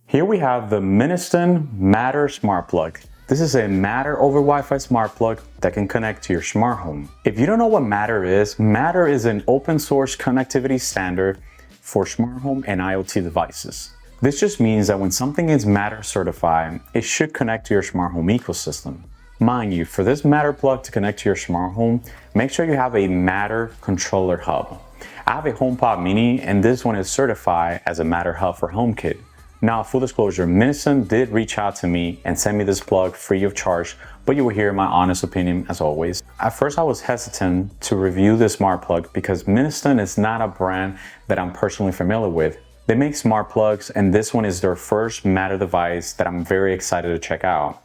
Here we have the Minoston Matter Smart Plug. This is a Matter over Wi-Fi smart plug that can connect to your smart home. If you don't know what Matter is an open source connectivity standard for smart home and IoT devices. This just means that when something is Matter certified, it should connect to your smart home ecosystem. Mind you, for this Matter plug to connect to your smart home, make sure you have a Matter controller hub. I have a HomePod Mini and this one is certified as a Matter hub for Homekit. Now, full disclosure, Minoston did reach out to me and send me this plug free of charge, but you will hear my honest opinion as always. At first, I was hesitant to review this smart plug because Minoston is not a brand that I'm personally familiar with. They make smart plugs and this one is their first Matter device that I'm very excited to check out.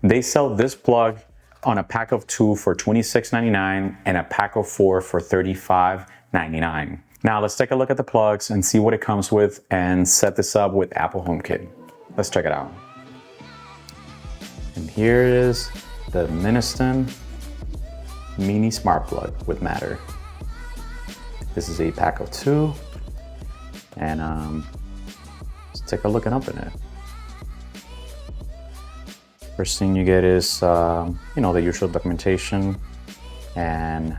They sell this plug on a pack of 2 for $26.99 and a pack of 4 for $35.99. Now let's take a look at the plugs and see what it comes with and set this up with Apple HomeKit. Let's check it out. And here is the Minoston Mini Smart Plug with Matter. This is a pack of 2 and let's take a look and open it. First thing you get is the usual documentation and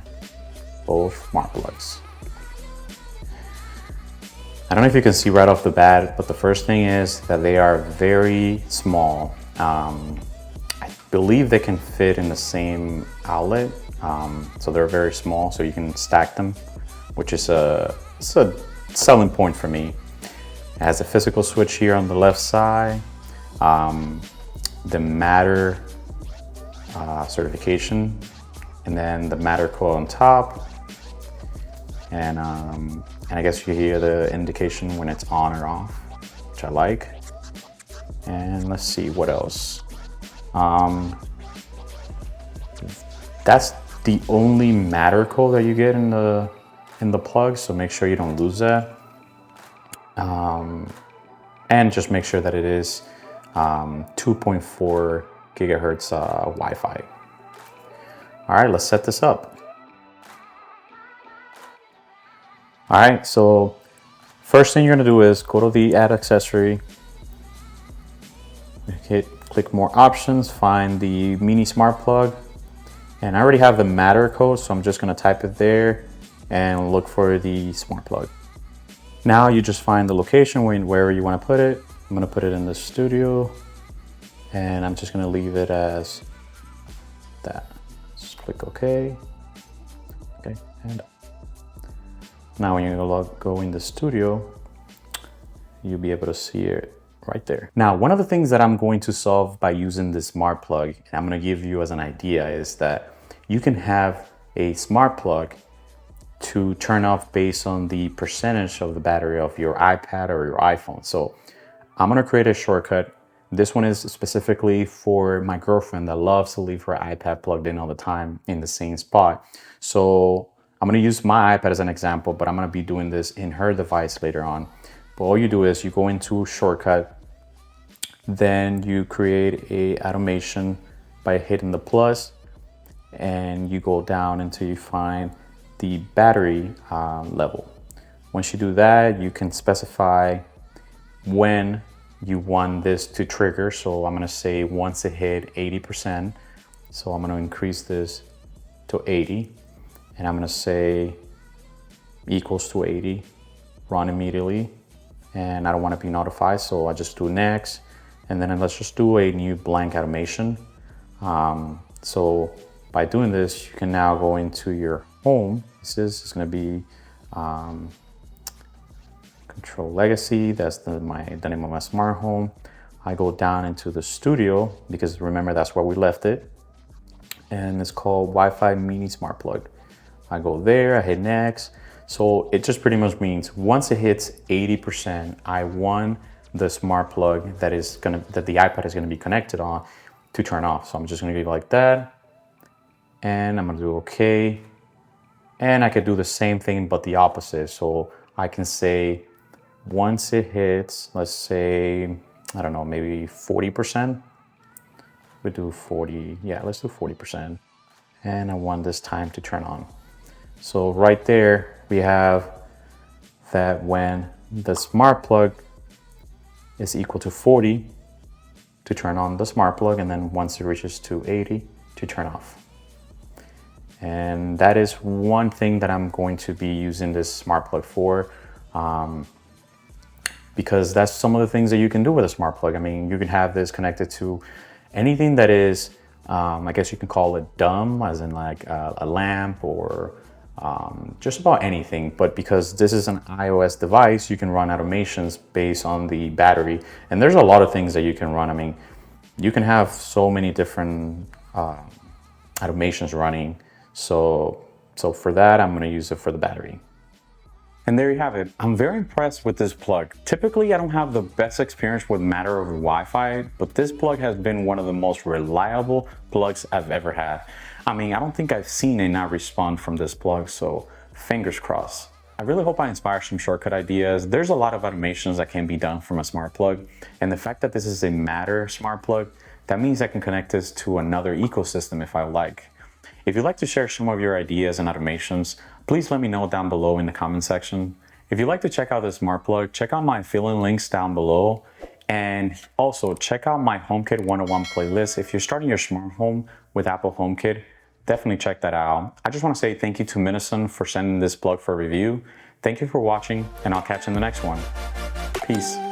both smart plugs. I don't know if you can see right off the bat, but the first thing is that they are very small. I believe they can fit in the same outlet, so they're very small, so you can stack them, which is a selling point for me. It has a physical switch here on the left side, the Matter certification, and then the Matter code on top, and I guess you hear the indication when it's on or off, which I like. And let's see what else. That's the only Matter code that you get in the plug, so make sure you don't lose that. And just make sure that it is 2.4 gigahertz Wi-Fi. All right, let's set this up. All right, so first thing you're gonna do is go to the Add Accessory, click More Options, find the Mini Smart Plug, and I already have the Matter code, so I'm just gonna type it there and look for the Smart Plug. Now you just find the location wherever you wanna put it. I'm gonna put it in the studio, and I'm just gonna leave it as that. Just click OK, and now when you go in the studio, you'll be able to see it right there. Now, one of the things that I'm going to solve by using this smart plug, and I'm gonna give you as an idea, is that you can have a smart plug to turn off based on the percentage of the battery of your iPad or your iPhone. So I'm gonna create a shortcut. This one is specifically for my girlfriend that loves to leave her iPad plugged in all the time in the same spot. So I'm gonna use my iPad as an example, but I'm gonna be doing this in her device later on. But all you do is you go into shortcut, then you create a automation by hitting the plus, and you go down until you find the battery level. Once you do that, you can specify when you want this to trigger. So I'm gonna say once it hit 80%. So I'm gonna increase this to 80. And I'm gonna say equals to 80, run immediately. And I don't wanna be notified, so I just do next. And then let's just do a new blank automation. So by doing this, you can now go into your home. This is gonna be Control Legacy, that's the name of my smart home. I go down into the studio, because remember, that's where we left it. And it's called Wi-Fi Mini Smart Plug. I go there, I hit next. So it just pretty much means once it hits 80%, I want the smart plug that the iPad is gonna be connected on to turn off. So I'm just gonna give it like that. And I'm gonna do okay. And I could do the same thing, but the opposite. So I can say, once it hits, let's say, I don't know, maybe 40%. We do 40, yeah, let's do 40%. And I want this time to turn on. So right there, we have that when the smart plug is equal to 40 to turn on the smart plug, and then once it reaches to 80 to turn off. And that is one thing that I'm going to be using this smart plug for, because that's some of the things that you can do with a smart plug. I mean, you can have this connected to anything that is, I guess you can call it dumb, as in like a lamp or just about anything. But because this is an iOS device, you can run automations based on the battery. And there's a lot of things that you can run. I mean, you can have so many different automations running. So for that, I'm going to use it for the battery. And there you have it. I'm very impressed with this plug. Typically, I don't have the best experience with Matter over Wi-Fi, but this plug has been one of the most reliable plugs I've ever had. I mean, I don't think I've seen it not respond from this plug, so fingers crossed. I really hope I inspire some shortcut ideas. There's a lot of automations that can be done from a smart plug, and the fact that this is a Matter smart plug, that means I can connect this to another ecosystem if I like. If you'd like to share some of your ideas and automations, please let me know down below in the comment section. If you'd like to check out this smart plug, check out my fill-in links down below. And also check out my HomeKit 101 playlist. If you're starting your smart home with Apple HomeKit, definitely check that out. I just want to say thank you to Minoston for sending this plug for review. Thank you for watching, and I'll catch you in the next one. Peace.